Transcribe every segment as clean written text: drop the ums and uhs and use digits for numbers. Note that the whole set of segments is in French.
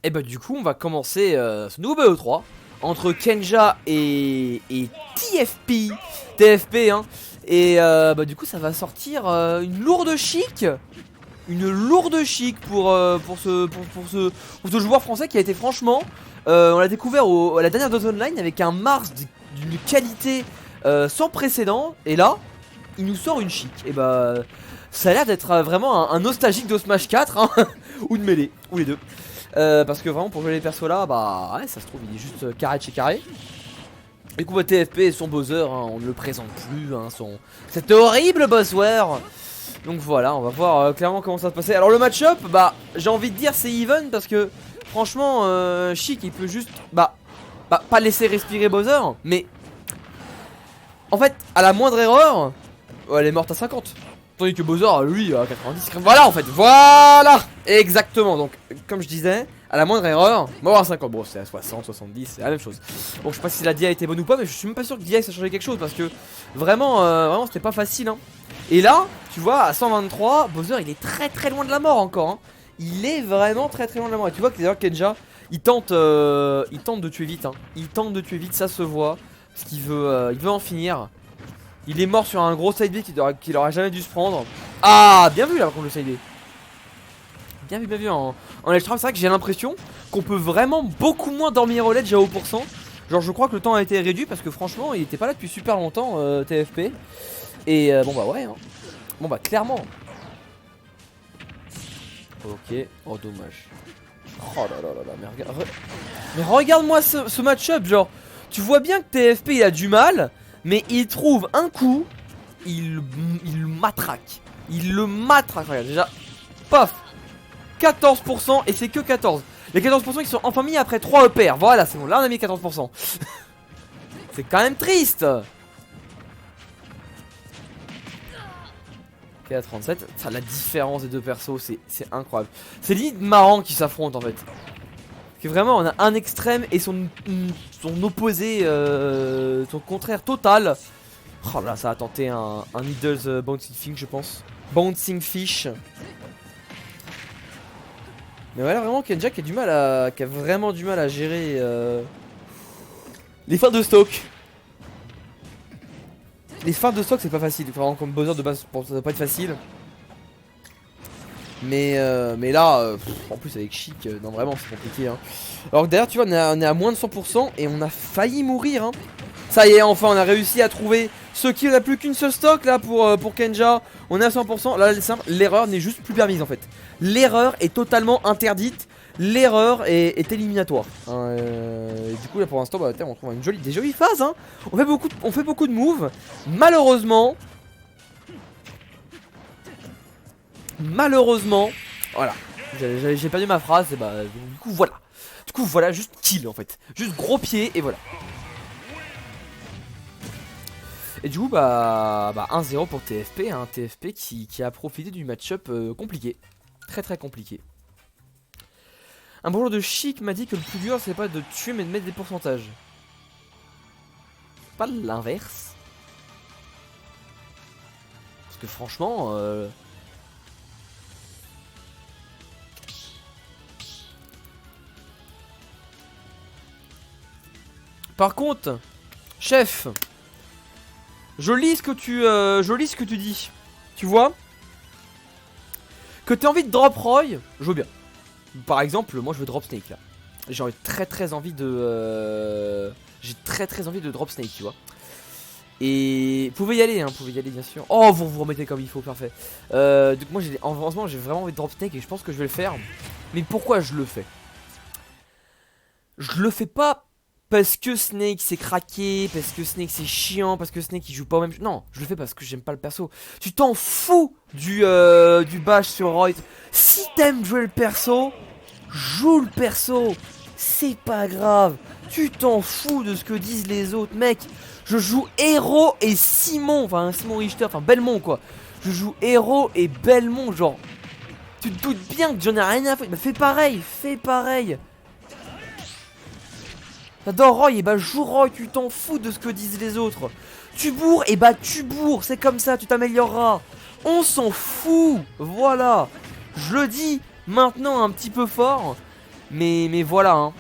Et bah du coup on va commencer ce nouveau BO3 entre Kenja et TFP hein. Et bah du coup ça va sortir une lourde chic. Une lourde chic pour ce joueur français qui a été franchement on l'a découvert à la dernière Dose Online avec un Mars d'une qualité sans précédent. Et là il nous sort une chic. Et bah ça a l'air d'être vraiment un nostalgique de Smash 4 hein. Ou de Melee, ou les deux. Parce que vraiment pour jouer les persos là, bah ouais ça se trouve il est juste carré de chez carré. Du coup TFP et son Bowser hein, on ne le présente plus hein, cet horrible Bowser. Donc voilà on va voir clairement comment ça va se passer. Alors le match-up bah j'ai envie de dire c'est even parce que franchement Chic il peut juste pas laisser respirer Bowser. Mais en fait à la moindre erreur elle est morte à 50. Tandis que Bowser, lui, à 90. Voilà en fait, voilà. Exactement, donc comme je disais, à la moindre erreur, mort à 50. Bon, c'est à 60, 70, c'est la même chose. Bon, je sais pas si la DI était bonne ou pas, mais je suis même pas sûr que DI ça changeait quelque chose. Parce que vraiment c'était pas facile hein. Et là, tu vois, à 123, Bowser il est très loin de la mort encore hein. Il est vraiment très loin de la mort. Et tu vois que d'ailleurs Kenja, il tente de tuer vite hein. Il tente de tuer vite, ça se voit. Parce qu'il veut en finir. Il est mort sur un gros side B qu'il aurait jamais dû se prendre. Ah, bien vu là contre le side B. Bien vu en extra. C'est vrai que j'ai l'impression qu'on peut vraiment beaucoup moins dormir au LED déjà au pourcent. Genre je crois que le temps a été réduit parce que franchement il était pas là depuis super longtemps TFP. Et bon bah ouais hein. Bon bah clairement. Ok, oh dommage. Oh là là là là, mais regarde-moi ce match-up genre. Tu vois bien que TFP il a du mal. Mais il trouve un coup, il le matraque. Il le matraque. Regarde déjà, paf, 14% et c'est que 14. Les 14% qui sont enfin mis après 3 EPR. Voilà, c'est bon, là on a mis 14%. C'est quand même triste. Ok, à 37, ça, la différence des deux persos, c'est incroyable. C'est limite marrant qu'ils s'affrontent en fait. Que vraiment on a un extrême et son opposé, son contraire total. Oh là ça a tenté un Needles Bouncing Fish je pense. Bouncing Fish. Mais voilà vraiment Kenja qui a vraiment du mal à gérer les fins de stock. Les fins de stock c'est pas facile, vraiment comme Bowser de base ça doit pas être facile. Mais là, en plus avec Chic, non vraiment c'est compliqué hein. Alors que derrière tu vois on est à moins de 100% et on a failli mourir hein. Ça y est enfin on a réussi à trouver ce qui n'a plus qu'une seule stock là pour Kenja. On est à 100%, là c'est simple, l'erreur n'est juste plus permise en fait. L'erreur est totalement interdite. L'erreur est éliminatoire hein, et du coup là pour l'instant bah, on trouve des jolies phases hein. On fait beaucoup de moves. Malheureusement, voilà, j'ai perdu ma phrase et bah du coup voilà, juste kill en fait. Juste gros pied et voilà. Et du coup bah 1-0 pour TFP hein, TFP qui a profité du match-up compliqué. Très compliqué. Un bonjour de Chic m'a dit que le plus dur c'est pas de tuer mais de mettre des pourcentages. Pas l'inverse. Parce que franchement par contre, chef, je lis ce que tu dis. Tu vois que t'as envie de drop Roy, je veux bien. Par exemple, moi je veux drop Snake là. J'ai très envie de très envie de drop Snake, tu vois. Et vous pouvez y aller bien sûr. Oh, vous remettez comme il faut, parfait. Donc moi en ce moment j'ai vraiment envie de drop Snake et je pense que je vais le faire. Mais pourquoi je le fais? Je le fais pas parce que Snake c'est craqué, parce que Snake c'est chiant, parce que Snake il joue pas au même jeu. Non, je le fais parce que j'aime pas le perso. Tu t'en fous du bash sur Roy. Si t'aimes jouer le perso, joue le perso. C'est pas grave. Tu t'en fous de ce que disent les autres, mec. Je joue Héros et Simon, enfin Simon Richter, enfin Belmont quoi. Je joue Héros et Belmont, genre. Tu te doutes bien que j'en ai rien à foutre. Bah fais pareil. T'adores Roy, et bah joue Roy, tu t'en fous de ce que disent les autres. Tu bourres, et bah tu bourres, c'est comme ça, tu t'amélioreras. On s'en fout, voilà. Je le dis maintenant un petit peu fort, Mais voilà hein.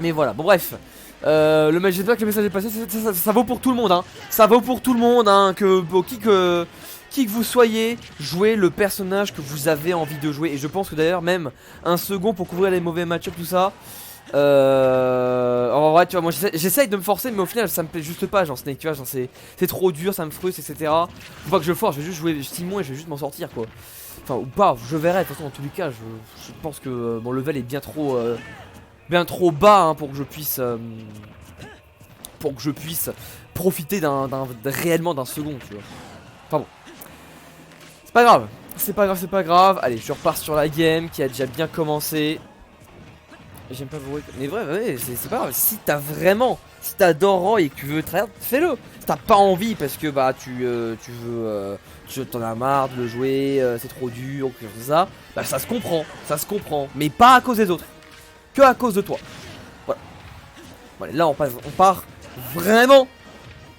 Mais voilà, bon bref. J'espère que le message est passé, ça vaut pour tout le monde hein. Ça vaut pour tout le monde hein, qui que vous soyez, jouez le personnage que vous avez envie de jouer. Et je pense que d'ailleurs même un second pour couvrir les mauvais match-ups, tout ça. En vrai tu vois, moi j'essaye de me forcer, mais au final ça me plaît juste pas, genre Snake, tu vois, genre c'est trop dur, ça me frustre, etc. Faut pas que je le force, je vais juste jouer Simon et je vais juste m'en sortir quoi. Enfin ou pas, je verrai, de toute façon dans tous les cas je pense que mon level est bien trop bas hein, pour que je puisse profiter réellement d'un second, tu vois. Enfin bon, c'est pas grave, c'est pas grave. Allez, je repars sur la game qui a déjà bien commencé. J'aime pas vous. Mais vrai, ouais, c'est pas grave. Si t'adores Roy et que tu veux tryhard, fais-le. Si t'as pas envie parce que bah tu t'en as marre de le jouer, c'est trop dur, ou quelque chose comme ça, bah ça se comprend. Mais pas à cause des autres, que à cause de toi. Voilà. Voilà, là on part vraiment,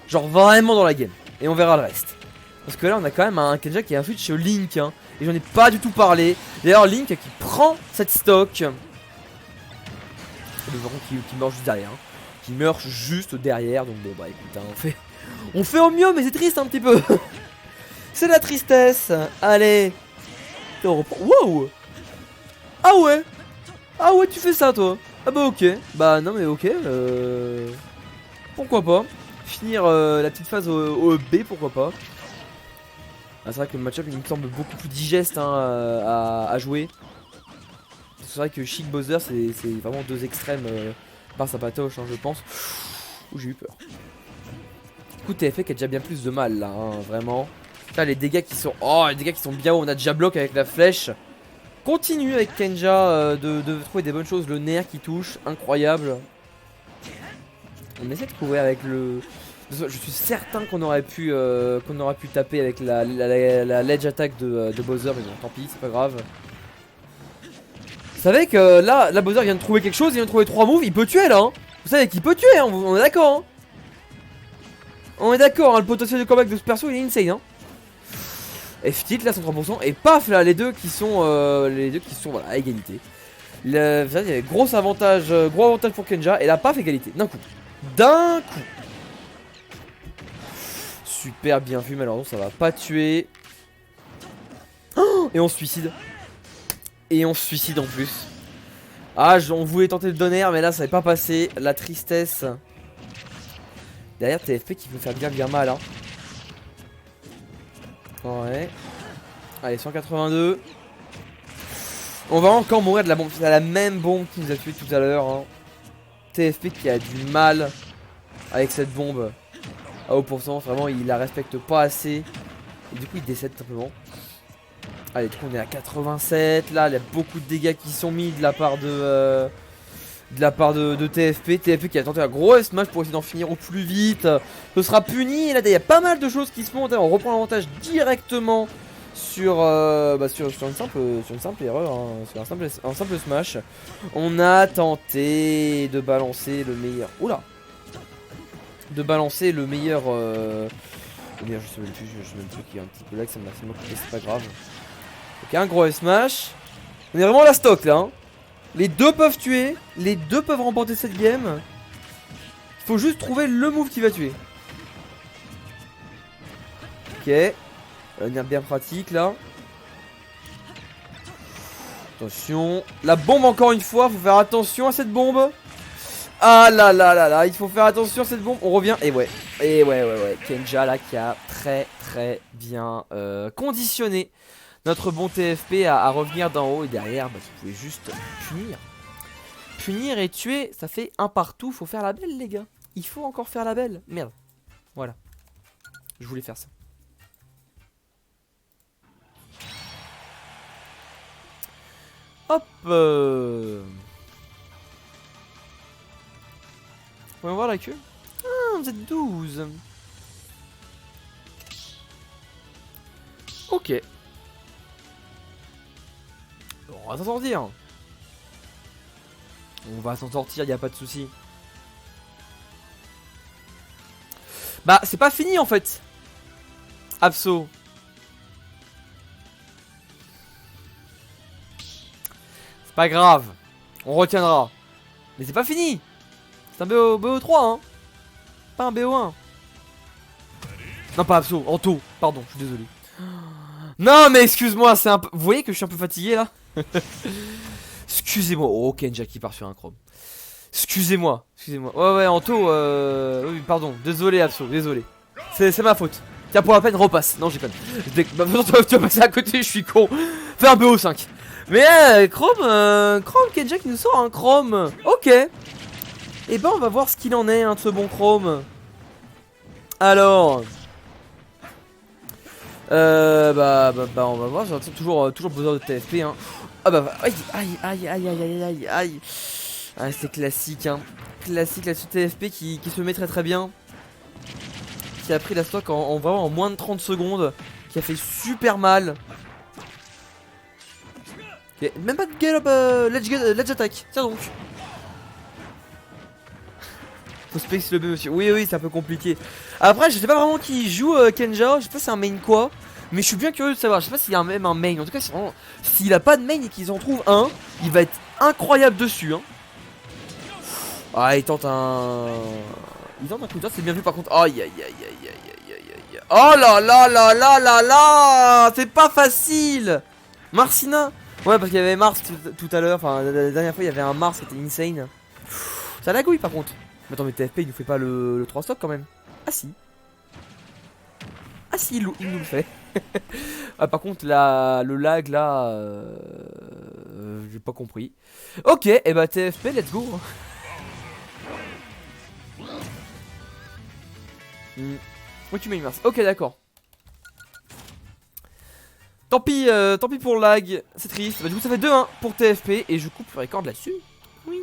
genre vraiment dans la game. Et on verra le reste. Parce que là on a quand même un Kenja qui a un switch sur Link hein, et j'en ai pas du tout parlé. D'ailleurs Link qui prend cette stock. Le Varon qui meurt juste derrière hein. Qui meurt juste derrière. Donc bon bah écoute hein, on fait au mieux, mais c'est triste un petit peu. C'est la tristesse. Allez. Wow. Ah ouais tu fais ça toi. Ah bah ok. Bah non mais ok. Pourquoi pas. Finir la petite phase au B, pourquoi pas. Ah, c'est vrai que le match-up il me semble beaucoup plus digeste hein, à jouer. C'est vrai que Chic Bowser c'est vraiment deux extrêmes par sa patoche hein, je pense. Ouh j'ai eu peur. Du coup TFA qui a déjà bien plus de mal là hein, vraiment. Là les dégâts qui sont. Oh les dégâts qui sont bien hauts. On a déjà bloc avec la flèche. Continue avec Kenja de trouver des bonnes choses. Le nerf qui touche, incroyable. On essaie de couvrir avec le. Je suis certain qu'on aurait pu taper avec la ledge attack de Bowser, mais bon tant pis c'est pas grave. Vous savez que là Bowser vient de trouver quelque chose, il vient de trouver 3 moves, il peut tuer là hein. Vous savez qu'il peut tuer hein, on est d'accord hein. On est d'accord hein, le potentiel de comeback de ce perso il est insane hein. F-tilt là 103% et paf là les deux qui sont voilà à égalité. Vous savez, il y avait gros avantage pour Kenja et là paf égalité d'un coup. Super bien vu, malheureusement ça va pas tuer. Oh, et on se suicide. Et on se suicide en plus. Ah on voulait tenter le donner mais là ça n'est pas passé. La tristesse. Derrière TFP qui peut faire bien mal hein. Ouais. Allez 182. On va encore mourir de la bombe. C'est la même bombe qui nous a tué tout à l'heure hein. TFP qui a du mal avec cette bombe à haut pourcent, vraiment il la respecte pas assez. Et du coup il décède simplement. Allez du coup on est à 87. Là il y a beaucoup de dégâts qui sont mis de la part de TFP. TFP qui a tenté un gros smash pour essayer d'en finir au plus vite. Ce sera puni. Et là il y a pas mal de choses qui se montent. On reprend l'avantage directement sur une simple erreur hein, sur un simple smash. On a tenté de balancer le meilleur. Oula. De balancer le meilleur je sais même plus qu'il y a un petit peu là que ça m'a coupé, c'est pas grave. Ok un gros smash. On est vraiment à la stock là hein. Les deux peuvent tuer. Les deux peuvent remporter cette game. Il faut juste trouver le move qui va tuer. Ok. Bien pratique là. Attention. La bombe encore une fois. Faut faire attention à cette bombe. Ah là là là là. Il faut faire attention à cette bombe. On revient. Et ouais. Kenja là qui a très bien conditionné notre bon TFP à revenir d'en haut. Et derrière bah, vous pouvez juste punir et tuer. Ça fait un partout. Faut faire la belle les gars. Il faut encore faire la belle. Merde. Voilà. Je voulais faire ça. Hop on va voir la queue. Ah vous êtes 12. Ok. On va s'en sortir. On va s'en sortir, y a pas de souci. Bah c'est pas fini en fait. Abso. Pas grave. On retiendra. Mais c'est pas fini. C'est un BO3 hein. Pas un BO1. Non pas Abso, Anto. Pardon, je suis désolé. Non mais excuse-moi, c'est un peu... Vous voyez que je suis un peu fatigué là. Excusez-moi. Oh Kenja qui part sur un chrome. Excusez-moi. Ouais Anto oui pardon. Désolé Abso, désolé. C'est ma faute. Tiens pour la peine repasse. Non j'ai pas. Bah, tu vas passer à côté, je suis con. Fais un BO5. Mais Chrome Kenja qui nous sort un Chrome. Ok. Et ben on va voir ce qu'il en est hein, de ce bon Chrome. Alors on va voir, j'ai toujours besoin de TFP hein. Ah bah aïe. Ah c'est classique hein. Classique la suite TFP qui se met très bien. Qui a pris la stock en vraiment en moins de 30 secondes. Qui a fait super mal. Et même pas de get up ledge attack. Tiens donc. Faut space le B monsieur. Oui c'est un peu compliqué. Après je sais pas vraiment qui joue Kenja. Je sais pas si c'est un main quoi. Mais je suis bien curieux de savoir. Je sais pas s'il y a même un main. En tout cas s'il a pas de main et qu'ils en trouvent un, il va être incroyable dessus hein. Ah il tente un... Il tente un coup de c'est bien vu par contre. Aïe. Oh là. C'est pas facile. Marcina. Ouais parce qu'il y avait Mars tout à l'heure. Enfin la dernière fois il y avait un Mars qui était insane. Ça la gouille par contre. Mais attends mais TFP il nous fait pas le 3 stock quand même. Ah si il nous le fait. Ah par contre le lag là j'ai pas compris. Ok et bah TFP let's go. Où tu mets une Mars. Ok d'accord. Tant pis pour lag. C'est triste. Bah du coup ça fait 2-1 pour TFP. Et je coupe le record là-dessus. Oui.